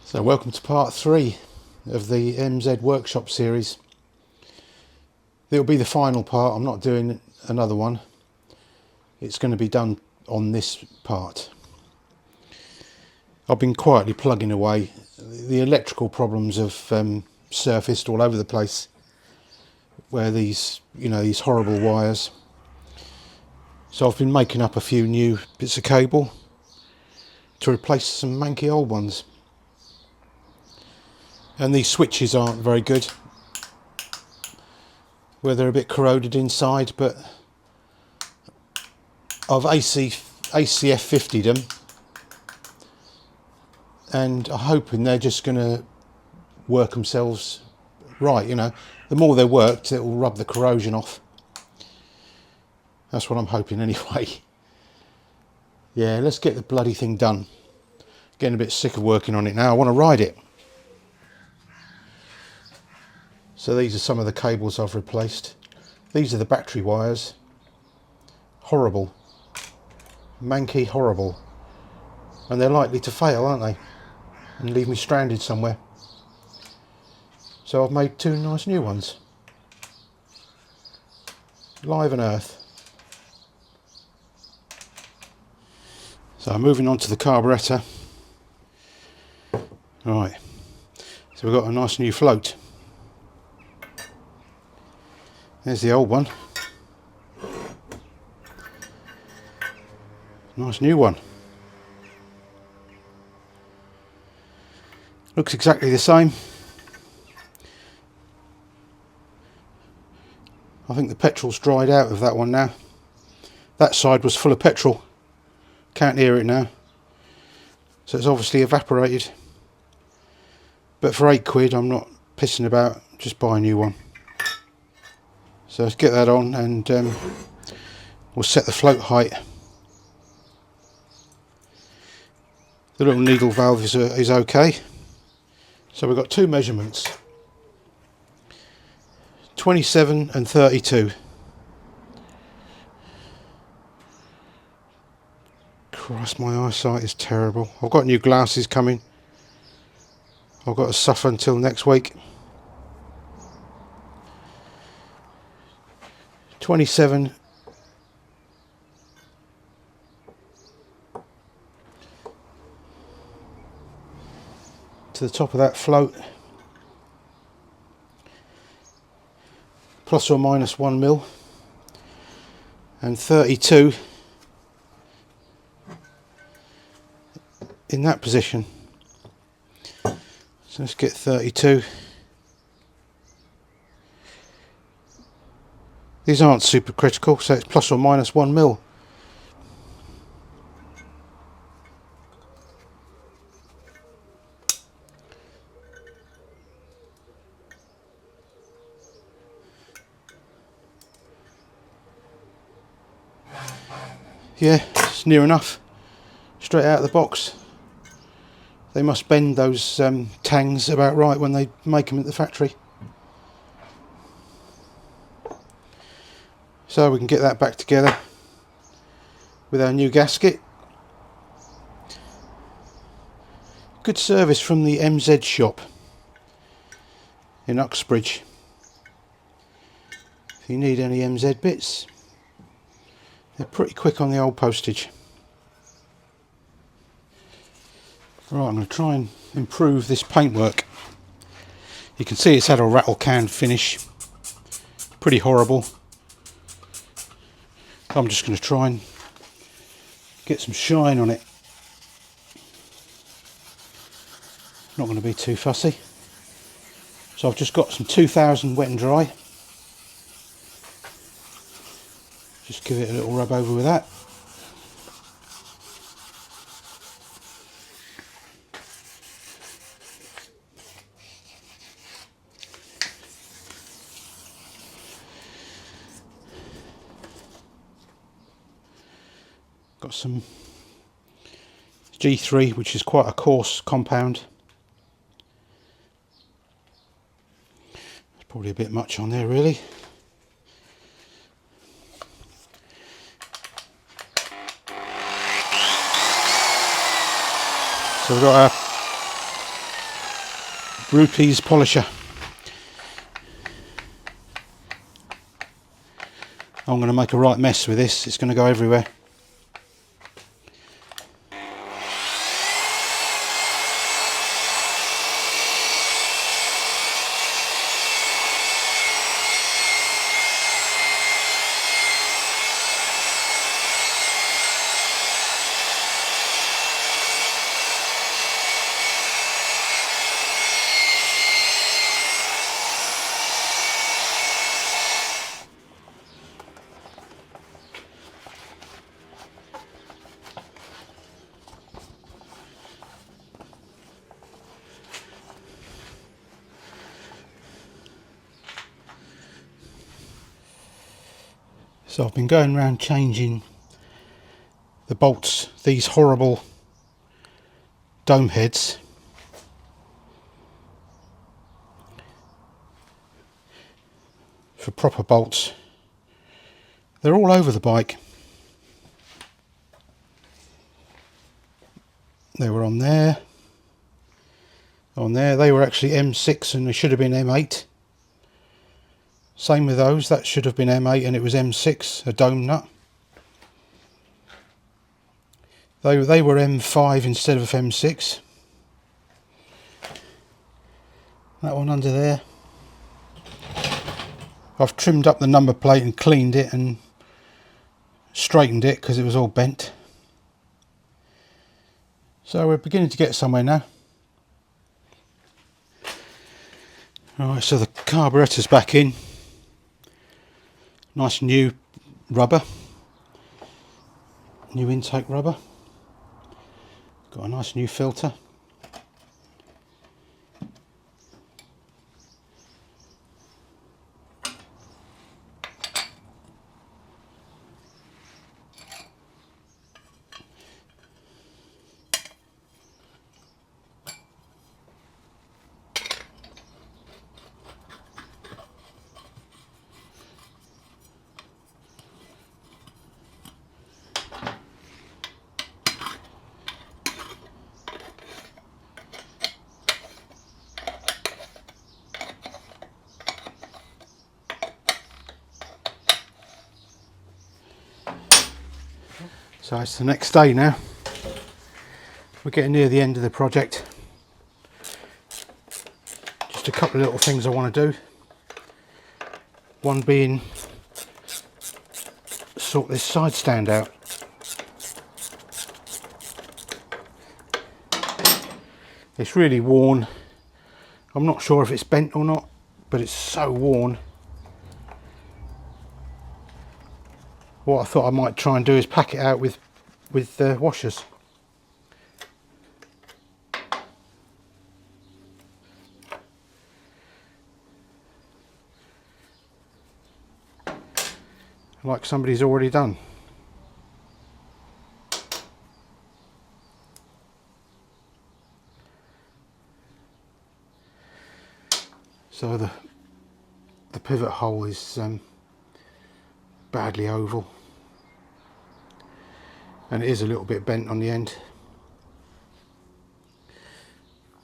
So welcome to part 3 of the MZ workshop series. It'll be the final part. I'm not doing another one. It's going to be done on this part. I've been quietly plugging away. The electrical problems have surfaced all over the place, where these horrible wires. So I've been making up a few new bits of cable to replace some manky old ones. And these switches aren't very good, where they're a bit corroded inside, but I've ACF50'd them, and I'm hoping they're just going to work themselves right. The more they're worked, it will rub the corrosion off. That's what I'm hoping anyway. Yeah, let's get the bloody thing done. Getting a bit sick of working on it now. I want to ride it. So these are some of the cables I've replaced. These are the battery wires. Horrible. Manky horrible. And they're likely to fail, aren't they? And leave me stranded somewhere. So I've made 2 nice new ones. Live and earth. So moving on to the carburetor. Right. So we've got a nice new float. There's the old one. Nice new one. Looks exactly the same. I think the petrol's dried out of that one now. That side was full of petrol. Can't hear it now. So it's obviously evaporated. But for £8 I'm not pissing about, just buy a new one. So let's get that on, and we'll set the float height. The little needle valve is okay. So we've got 2 measurements, 27 and 32. Christ, my eyesight is terrible. I've got new glasses coming. I've got to suffer until next week. 27 to the top of that float, plus or minus 1 mil, and 32 in that position. So let's get 32. These aren't super critical, so it's plus or minus 1 mil. Yeah, it's near enough. Straight out of the box. They must bend those tangs about right when they make them at the factory. So we can get that back together with our new gasket. Good service from the MZ shop in Uxbridge. If you need any MZ bits, they're pretty quick on the old postage. Right, I'm going to try and improve this paintwork. You can see it's had a rattle can finish. Pretty horrible. I'm just going to try and get some shine on it. Not going to be too fussy. So I've just got some 2000 wet and dry. Just give it a little rub over with that. Got some G3, which is quite a coarse compound. There's probably a bit much on there really. So we've got our rupees polisher. I'm going to make a right mess with this, it's going to go everywhere. So I've been going around changing the bolts, these horrible dome heads, for proper bolts. They're all over the bike. They were on there, they were actually M6 and they should have been M8. Same with those, that should have been M8 and it was M6, a dome nut. They were M5 instead of M6. That one under there. I've trimmed up the number plate and cleaned it and straightened it because it was all bent. So we're beginning to get somewhere now. Alright, so the carburetor's back in. Nice new rubber. New intake rubber. Got a nice new filter. So it's the next day now. We're getting near the end of the project. Just a couple of little things I want to do. One being sort this side stand out. It's really worn. I'm not sure if it's bent or not, but it's so worn. What I thought I might try and do is pack it out with washers. Like somebody's already done. So the pivot hole is badly oval. And it is a little bit bent on the end.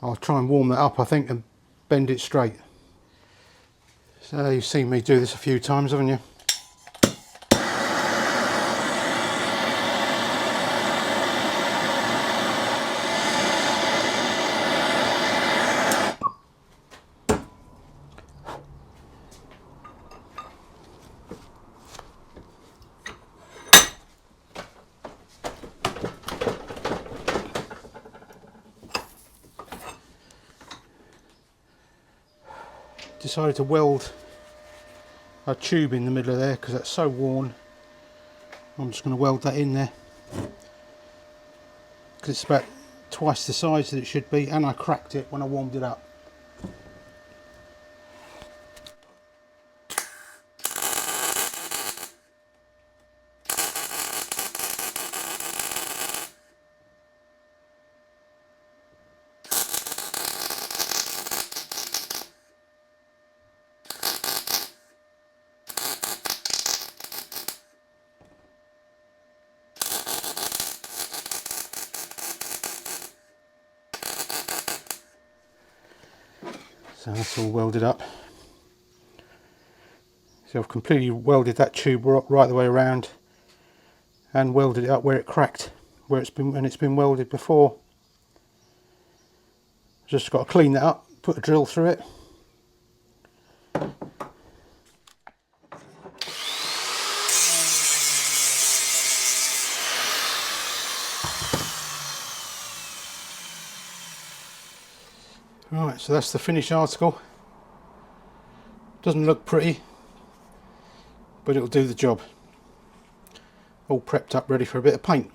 I'll try and warm that up, I think, and bend it straight. So you've seen me do this a few times, haven't you? Decided to weld a tube in the middle of there because that's so worn. I'm just going to weld that in there because it's about twice the size that it should be, and I cracked it when I warmed it up. So that's all welded up. So I've completely welded that tube right the way around and welded it up where it cracked, where it's been welded before. Just got to clean that up, put a drill through it. Right, so that's the finished article. Doesn't look pretty, but it'll do the job. All prepped up, ready for a bit of paint.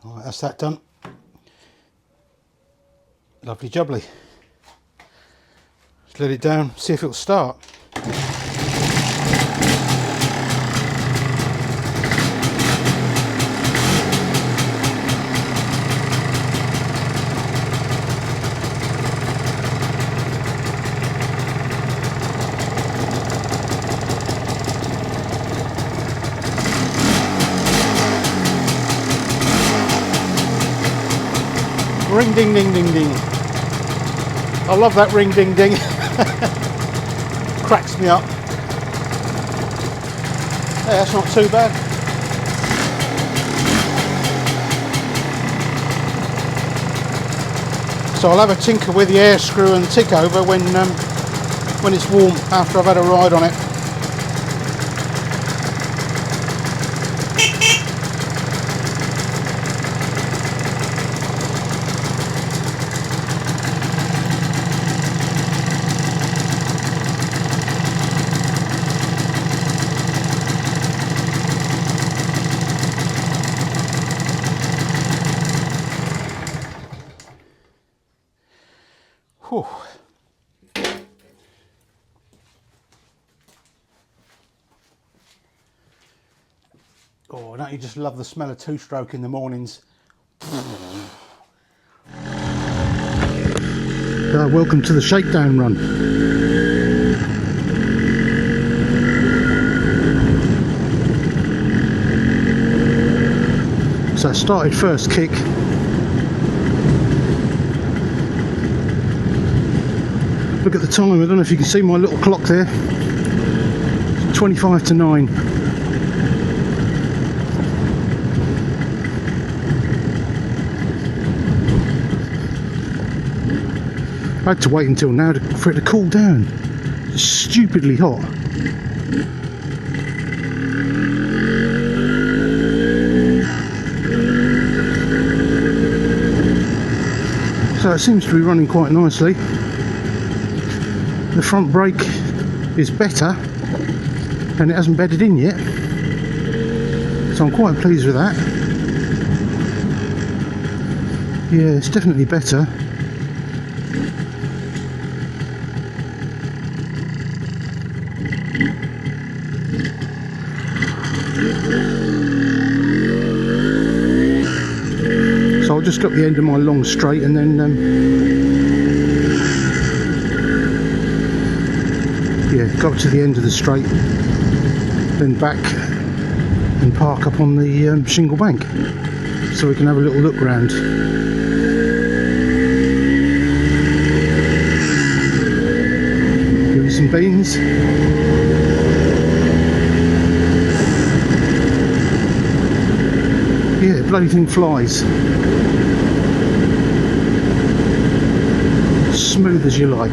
Alright, that's that done. Lovely jubbly. Just let it down, see if it'll start. Ring ding ding ding ding. I love that ring ding ding. Cracks me up. Hey, that's not too bad. So I'll have a tinker with the air screw and tick over when it's warm, after I've had a ride on it. Whew. Oh, don't you just love the smell of two-stroke in the mornings? Welcome to the Shakedown run. So I started first kick. Look at the time, I don't know if you can see my little clock there. 25 to 9. I had to wait until now for it to cool down. It's stupidly hot. So it seems to be running quite nicely. The front brake is better and it hasn't bedded in yet, so I'm quite pleased with that. Yeah, it's definitely better. So I'll just up the end of my long straight and then yeah, go up to the end of the straight, then back and park up on the shingle bank so we can have a little look round. Give you some beans. Yeah, the bloody thing flies. Smooth as you like.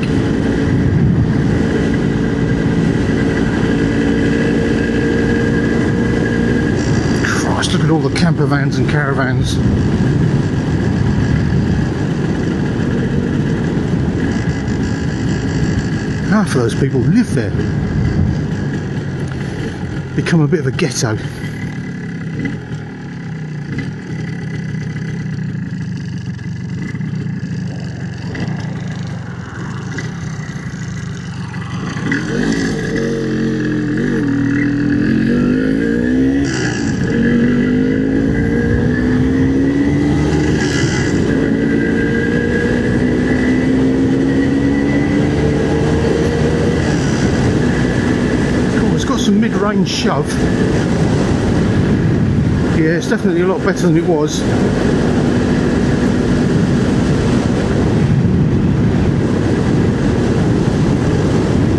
Look at all the camper vans and caravans. Half of those people live there. Become a bit of a ghetto. and shove. Yeah, it's definitely a lot better than it was.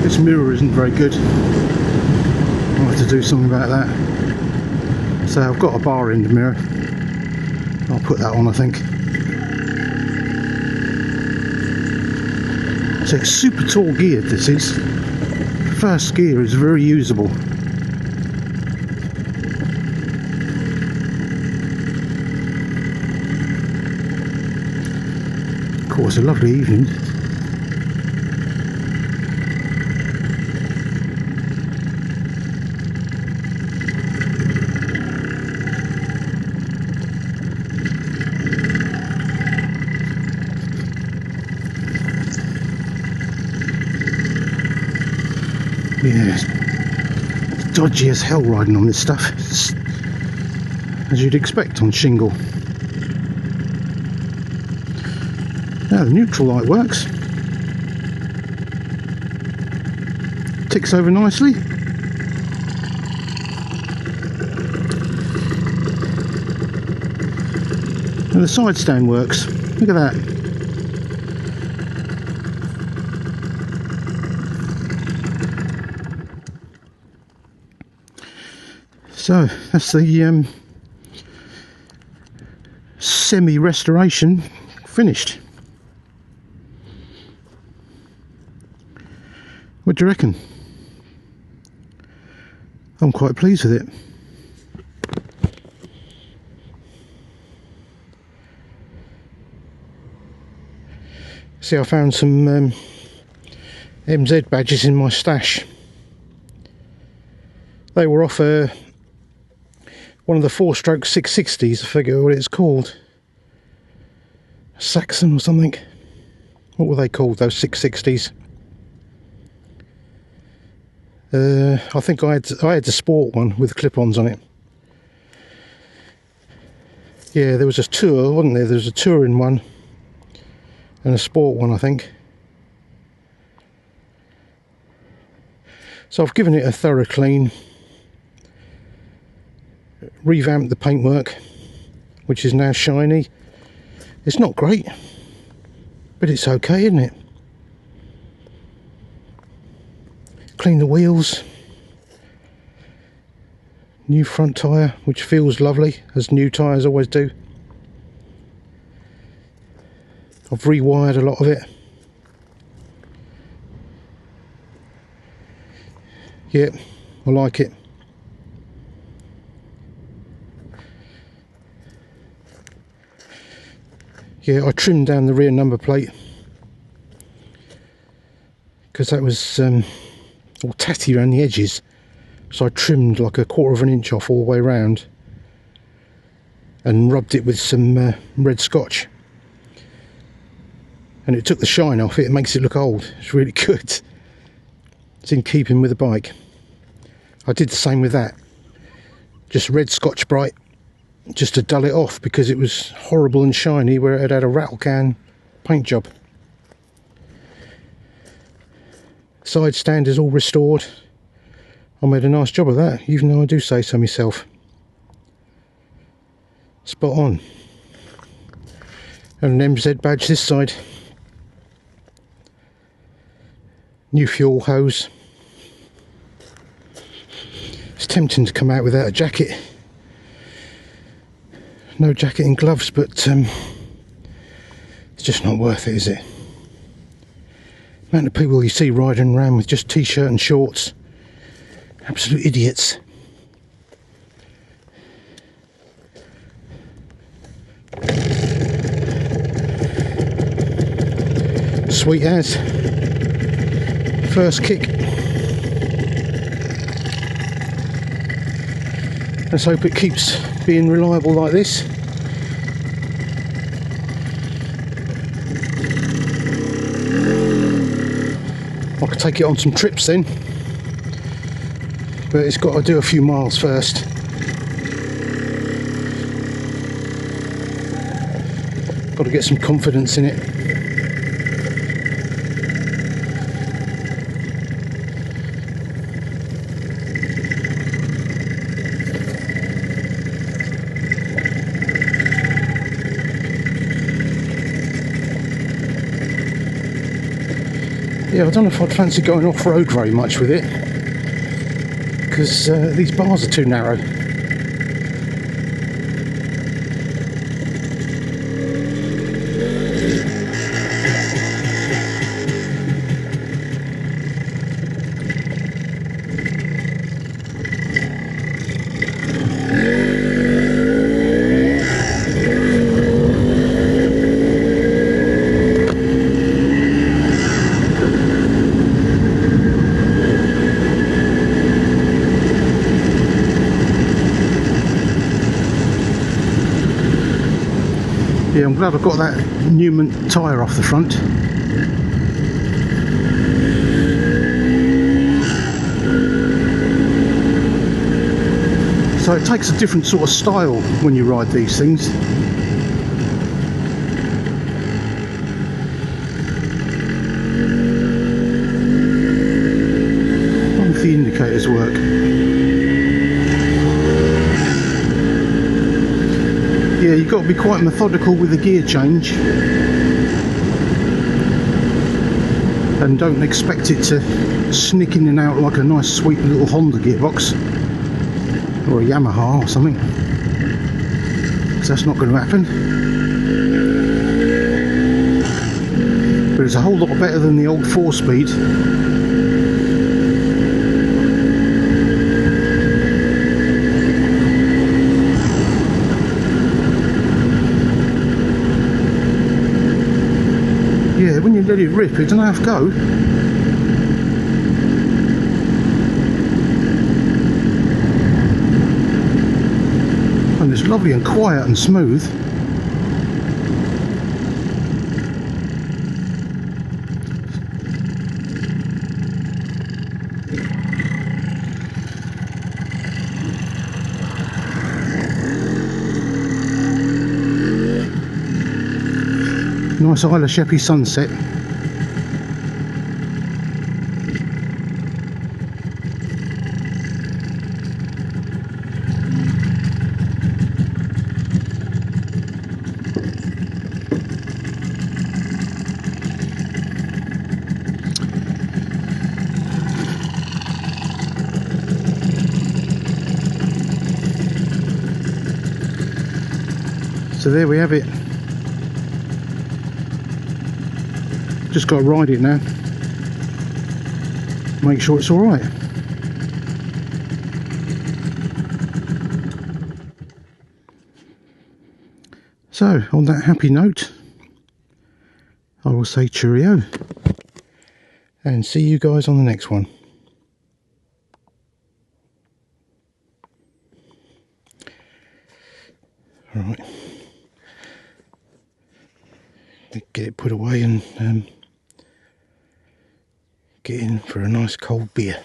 This mirror isn't very good. I'll have to do something about that. So I've got a bar end mirror. I'll put that on, I think. So it's super tall geared, this is. First gear is very usable. Of course, a lovely evening. Yeah, it's dodgy as hell riding on this stuff, as you'd expect on shingle. Now the neutral light works. Ticks over nicely. And the side stand works. Look at that. So that's the semi-restoration finished. What do you reckon? I'm quite pleased with it. See, I found some MZ badges in my stash. They were off one of the 4-stroke 660s, I forget what it's called. Saxon or something. What were they called, those 660s? I think I had the sport one with clip-ons on it. Yeah, there was a tour, wasn't there? There was a touring one and a sport one, I think. So I've given it a thorough clean. Revamped the paintwork, which is now shiny. It's not great, but it's okay, isn't it? Clean the wheels. New front tyre, which feels lovely, as new tyres always do. I've rewired a lot of it. Yeah, I like it. Yeah, I trimmed down the rear number plate because that was all tatty around the edges, so I trimmed like 1/4 of an inch off all the way around and rubbed it with some red scotch, and it took the shine off it. It makes it look old. It's really good. It's in keeping with the bike. I did the same with that, just red Scotch Brite, just to dull it off because it was horrible and shiny where it had a rattle can paint job. Side stand is all restored. I made a nice job of that, even though I do say so myself. Spot on. And an MZ badge this side. New fuel hose. It's tempting to come out without a jacket. No jacket and gloves, but it's just not worth it, is it? The amount of people you see riding around with just t-shirt and shorts. Absolute idiots. Sweet as. First kick. Let's hope it keeps being reliable like this. I could take it on some trips then, but it's got to do a few miles first. Got to get some confidence in it. Yeah, I don't know if I'd fancy going off-road very much with it, because these bars are too narrow. Yeah, I'm glad I've got that Newman tyre off the front. So it takes a different sort of style when you ride these things. I wonder if the indicators work. Yeah, you've got to be quite methodical with the gear change, and don't expect it to snick in and out like a nice sweet little Honda gearbox or a Yamaha or something, because that's not going to happen. But it's a whole lot better than the old 4-speed. Yeah, when you let it rip, it doesn't have to go. And it's lovely and quiet and smooth. Nice Isle of Sheppey sunset. So there we have it. Just got to ride it now. Make sure it's alright. So, on that happy note, I will say cheerio. And see you guys on the next one. Alright. Get it put away and get in for a nice cold beer.